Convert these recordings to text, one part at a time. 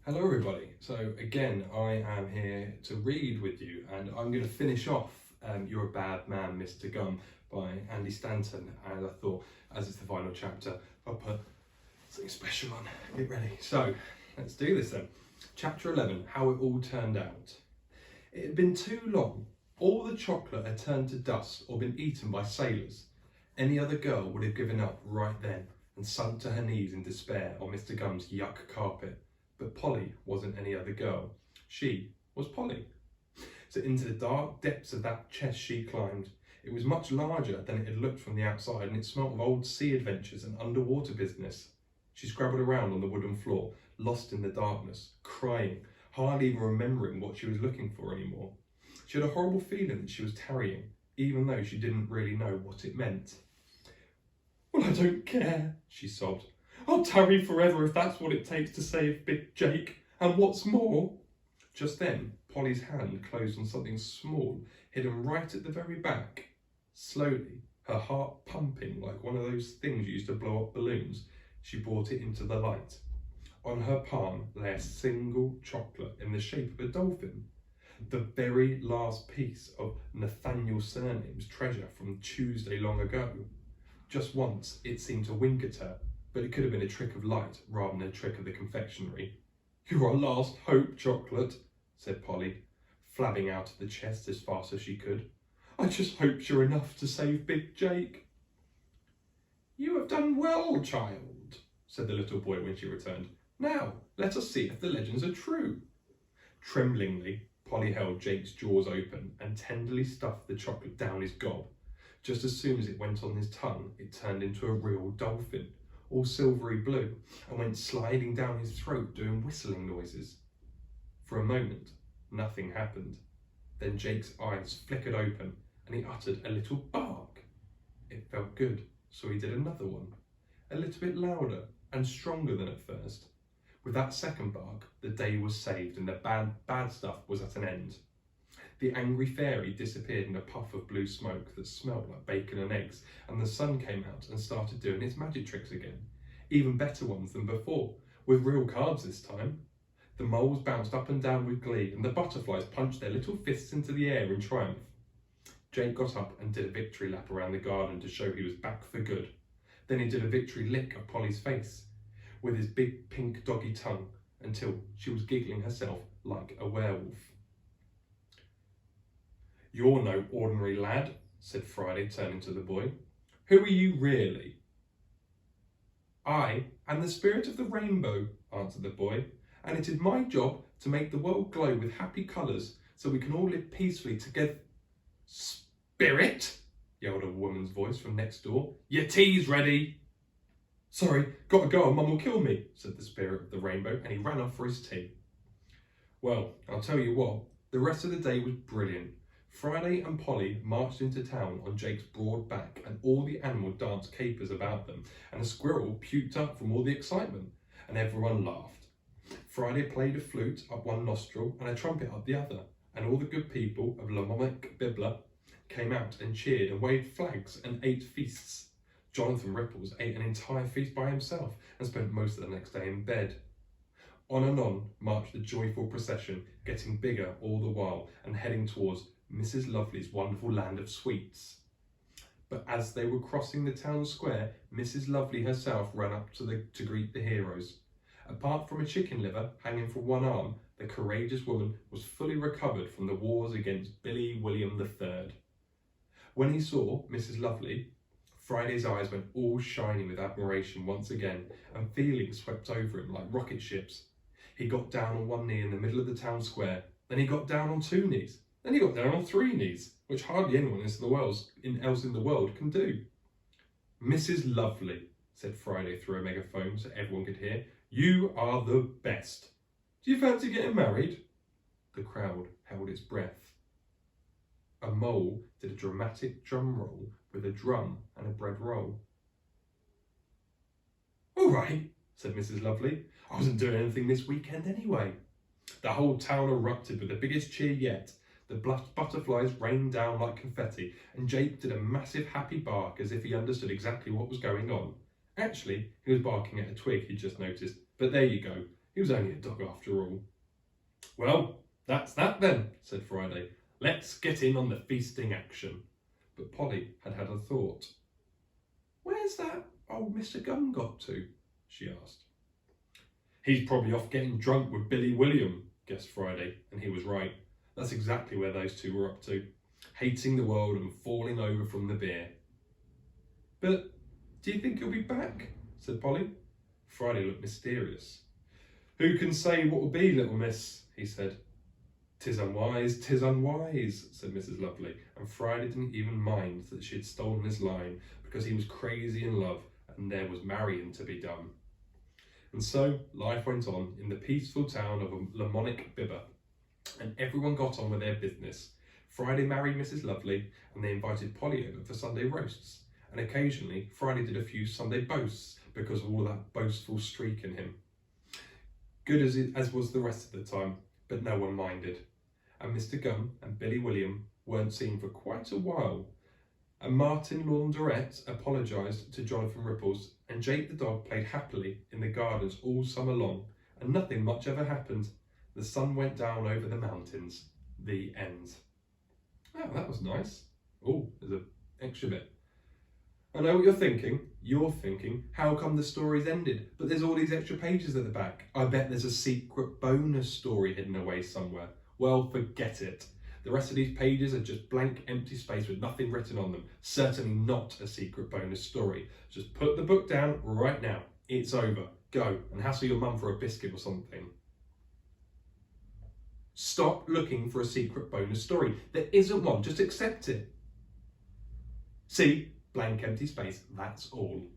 Hello everybody. So again, I am here to read with you, and I'm going to finish off You're a Bad Man, Mr. Gum by Andy Stanton. And I thought, as it's the final chapter, I'll put something special on. Get ready. So let's do this then. Chapter 11, How It All Turned Out. It had been too long. All the chocolate had turned to dust or been eaten by sailors. Any other girl would have given up right then and sunk to her knees in despair on Mr. Gum's yuck carpet. But Polly wasn't any other girl. She was Polly. So into the dark depths of that chest she climbed. It was much larger than it had looked from the outside, and it smelt of old sea adventures and underwater business. She scrabbled around on the wooden floor, lost in the darkness, crying, hardly even remembering what she was looking for anymore. She had a horrible feeling that she was tarrying, even though she didn't really know what it meant. "Well, I don't care," she sobbed. "I'll tarry forever if that's what it takes to save Big Jake. And what's more..." Just then, Polly's hand closed on something small, hidden right at the very back. Slowly, her heart pumping like one of those things you used to blow up balloons, she brought it into the light. On her palm lay a single chocolate in the shape of a dolphin. The very last piece of Nathaniel Surname's treasure from Tuesday long ago. Just once, it seemed to wink at her, but it could have been a trick of light rather than a trick of the confectionery. "You're our last hope, chocolate," said Polly, flabbing out of the chest as fast as she could. "I just hope you're enough to save Big Jake." "You have done well, child," said the little boy when she returned. "Now, let us see if the legends are true." Tremblingly, Polly held Jake's jaws open and tenderly stuffed the chocolate down his gob. Just as soon as it went on his tongue, it turned into a real dolphin, all silvery blue, and went sliding down his throat doing whistling noises. For a moment, nothing happened. Then Jake's eyes flickered open and he uttered a little bark. It felt good, so he did another one, a little bit louder and stronger than at first. With that second bark, the day was saved and the bad stuff was at an end. The angry fairy disappeared in a puff of blue smoke that smelled like bacon and eggs, and the sun came out and started doing its magic tricks again. Even better ones than before, with real cards this time. The moles bounced up and down with glee, and the butterflies punched their little fists into the air in triumph. Jake got up and did a victory lap around the garden to show he was back for good. Then he did a victory lick of Polly's face with his big pink doggy tongue until she was giggling herself like a werewolf. "You're no ordinary lad," said Friday, turning to the boy. "Who are you really?" "I am the spirit of the rainbow," answered the boy, "and it is my job to make the world glow with happy colours so we can all live peacefully together." "Spirit!" yelled a woman's voice from next door. "Your tea's ready." "Sorry, gotta go or Mum will kill me," said the spirit of the rainbow, and he ran off for his tea. Well, I'll tell you what, the rest of the day was brilliant. Friday and Polly marched into town on Jake's broad back, and all the animals danced capers about them, and a squirrel puked up from all the excitement, and everyone laughed. Friday played a flute up one nostril and a trumpet up the other, and all the good people of Lamomic Bibla came out and cheered and waved flags and ate feasts. Jonathan Ripples ate an entire feast by himself and spent most of the next day in bed. On and on marched the joyful procession, getting bigger all the while and heading towards Mrs. Lovely's wonderful land of sweets. But as they were crossing the town square, Mrs. Lovely herself ran up to greet the heroes. Apart from a chicken liver hanging from one arm, the courageous woman was fully recovered from the wars against Billy William III. When he saw Mrs. Lovely, Friday's eyes went all shiny with admiration once again, and feelings swept over him like rocket ships. He got down on one knee in the middle of the town square, then he got down on two knees. Then he got down on three knees, which hardly anyone else in the world can do. "Mrs. Lovely," said Friday through a megaphone so everyone could hear, "you are the best. Do you fancy getting married?" The crowd held its breath. A mole did a dramatic drum roll with a drum and a bread roll. "All right," said Mrs. Lovely. "I wasn't doing anything this weekend anyway." The whole town erupted with the biggest cheer yet. The butterflies rained down like confetti, and Jake did a massive happy bark as if he understood exactly what was going on. Actually, he was barking at a twig he'd just noticed, but there you go. He was only a dog after all. Well, that's that then, said Friday. Let's get in on the feasting action. But Polly had had a thought. Where's that old Mr. Gum got to? She asked. He's probably off getting drunk with Billy William, guessed Friday, and he was right. That's exactly where those two were up to, hating the world and falling over from the beer. But do you think he'll be back? Said Polly. Friday looked mysterious. Who can say what will be, little miss? He said. 'Tis unwise, said Mrs. Lovely, and Friday didn't even mind that she had stolen his line because he was crazy in love and there was marrying to be done. And so life went on in the peaceful town of Lamonic Bibber, and everyone got on with their business. Friday married Mrs. Lovely, and they invited Polly over for Sunday roasts, and occasionally Friday did a few Sunday boasts because of all that boastful streak in him. Good as was the rest of the time, but no one minded. And Mr. Gum and Billy William weren't seen for quite a while, and Martin Launderette apologised to Jonathan Ripples, and Jake the dog played happily in the gardens all summer long, and nothing much ever happened. The sun went down over the mountains. The end. Oh, that was nice. Oh, there's an extra bit. I know what you're thinking. You're thinking, how come the story's ended? But there's all these extra pages at the back. I bet there's a secret bonus story hidden away somewhere. Well, forget it. The rest of these pages are just blank, empty space with nothing written on them. Certainly not a secret bonus story. Just put the book down right now. It's over. Go and hassle your mum for a biscuit or something. Stop looking for a secret bonus story. There isn't one. Just accept it. See? Blank, empty space. That's all.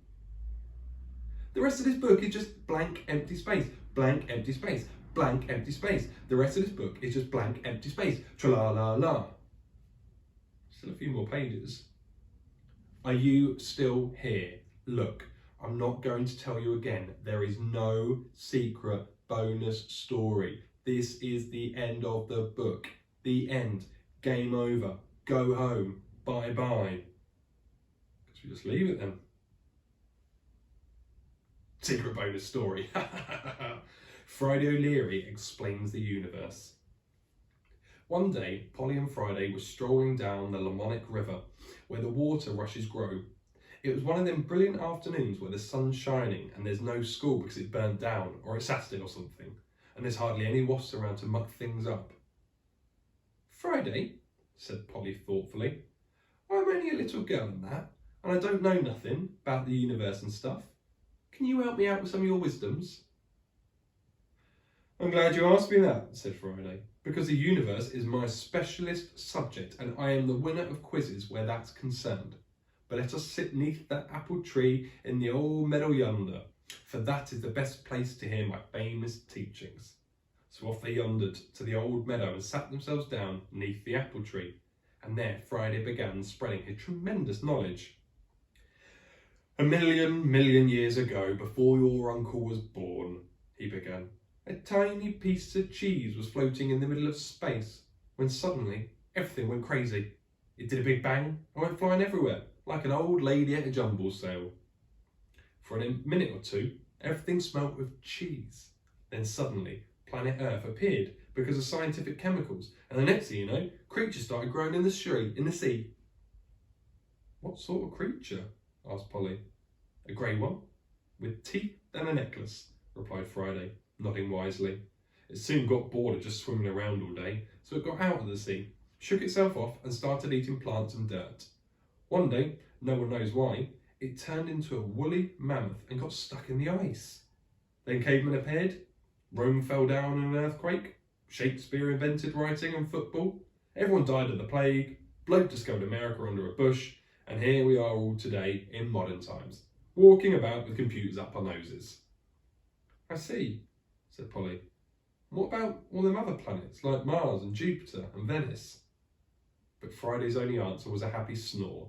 The rest of this book is just blank, empty space. Blank, empty space. Blank, empty space. The rest of this book is just blank, empty space. Tra-la-la-la. Still a few more pages. Are you still here? Look, I'm not going to tell you again. There is no secret bonus story. This is the end of the book. The end. Game over. Go home. Bye-bye. Guess we just leave it then. Secret bonus story. Friday O'Leary explains the universe. One day, Polly and Friday were strolling down the Lamonic River, where the water rushes grow. It was one of them brilliant afternoons where the sun's shining and there's no school because it burnt down, or it's Saturday or something, and there's hardly any wasps around to muck things up. Friday, said Polly thoughtfully, I'm only a little girl and that, and I don't know nothing about the universe and stuff. Can you help me out with some of your wisdoms? I'm glad you asked me that, said Friday, because the universe is my specialist subject and I am the winner of quizzes where that's concerned. But let us sit neath that apple tree in the old meadow yonder, for that is the best place to hear my famous teachings. So off they yondered to the old meadow and sat themselves down neath the apple tree, and there Friday began spreading his tremendous knowledge. A million years ago, before your uncle was born, he began, a tiny piece of cheese was floating in the middle of space, when suddenly everything went crazy. It did a big bang and went flying everywhere, like an old lady at a jumble sale. For a minute or two, everything smelt of cheese. Then suddenly, planet Earth appeared because of scientific chemicals, and the next thing you know, creatures started growing in the sea. What sort of creature? Asked Polly. A grey one, with teeth and a necklace, replied Friday, nodding wisely. It soon got bored of just swimming around all day, so it got out of the sea, shook itself off and started eating plants and dirt. One day, no one knows why, it turned into a woolly mammoth and got stuck in the ice. Then cavemen appeared, Rome fell down in an earthquake, Shakespeare invented writing and football, everyone died of the plague, bloke discovered America under a bush, and here we are all today in modern times, walking about with computers up our noses. I see, said Polly. What about all them other planets, like Mars and Jupiter and Venice? But Friday's only answer was a happy snore,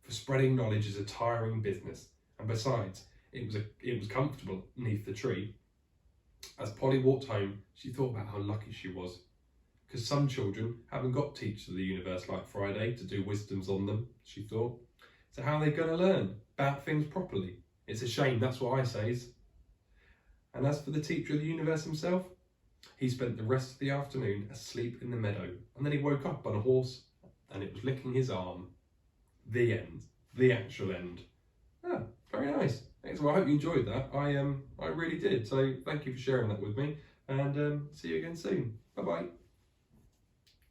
for spreading knowledge is a tiring business, and besides, it was comfortable beneath the tree. As Polly walked home, she thought about how lucky she was, because some children haven't got teachers of the universe like Friday to do wisdoms on them, she thought. So how are they going to learn about things properly? It's a shame, that's what I says. And as for the teacher of the universe himself, he spent the rest of the afternoon asleep in the meadow, and then he woke up on a horse and it was licking his arm. The end. The actual end. Ah, very nice. Thanks. Well, I hope you enjoyed that. I really did. So thank you for sharing that with me, and see you again soon. Bye bye.